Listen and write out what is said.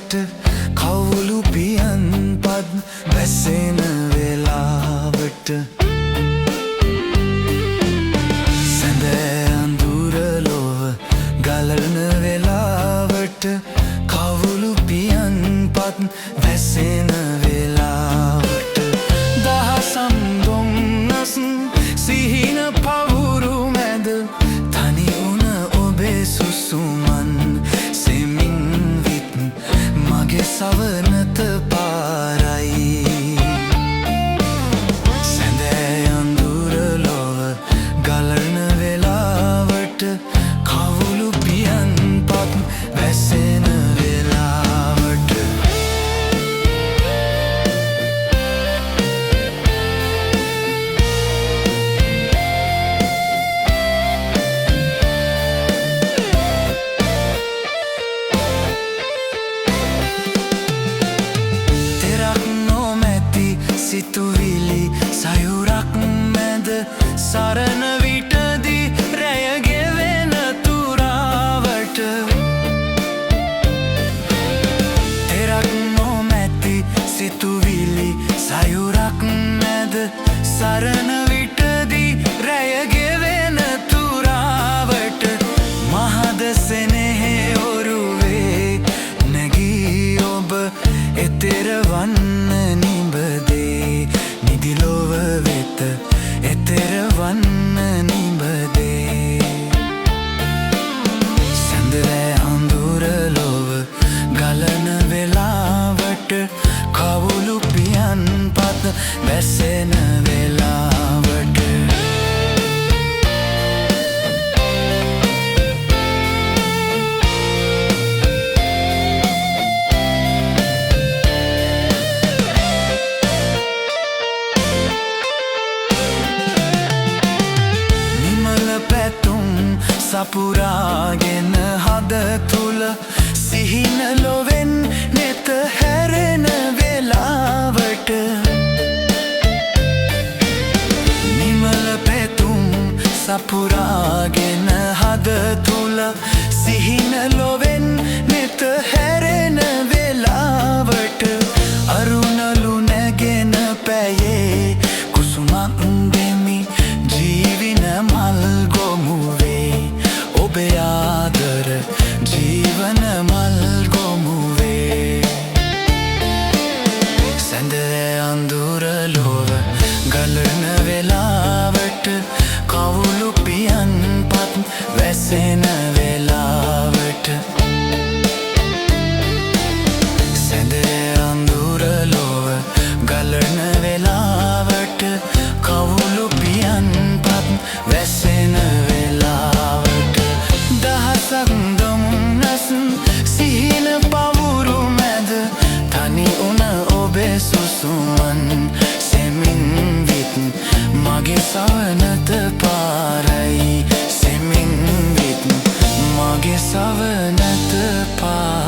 වෙලාවට කවුළු පියන් පත් වැසෙන වෙලාවට සැඳෑ අඳුර ලොව ගලන වෙලාවට කවුළු පියන් පත් වැසෙන වෙලාවට දහසම් දුම්නස් සිහින පවුරු මැද තනි වුණ ඔබේ සුසුමන් සෙමින් විත් මගේ සවනත පාරයි සැඳෑ අඳුර ලොව ගලන වෙලාවට කවුළු පියන් පත් වැසෙන වෙලාවට සිතුවිලි සයුරක් මැද සරණ විටදී රැය ගෙවෙන තුරාවට තෙරක් නොමැති සිතුවිලි සයුරක් මැද සරණ විටදී රැය ගෙවෙන තුරාවට මහද සෙනෙහෙ ඔරුවේ නැගී ඔබ එතෙර වන්න නිබදේ නිදිලොව වෙත එතෙර වන්න නිබදේ සැඳෑ අඳුර ලොව ගලන වෙලාවට කවුළු පියන් පත් වැසෙන වෙලාවට සපුරාගෙන හද තුල සිහින ලොවෙන් නෙත හැරෙන වෙලාවට නිමල පැතුම් සපුරාගෙන හද තුල සිහින ලොවෙන් නෙත හැරෙන වෙලාවට අරුණලු නැගෙන පැයේ කුසුමක් දෙමි ජීවින මල් ගොමුවේ ඔබේ ආදර ජීවන මල් ගොමුවේ සැඳෑ අඳුර ලොව ගලන වෙලාවට කවුළු පියන් පත් වැසෙන වෙලාවට සැඳෑ අඳුර ලොව ගලන වෙලාවට කවුළු පියන් පත් වැසෙන වෙලාවට දහසක් දුම්නස් සිහින පවුරු මැද තනි වුණ ඔබේ සුසුමන් සෙමින් විත් මගේ සවනත පාරයි සෙමින් විත් මගේ සවනත පාරයි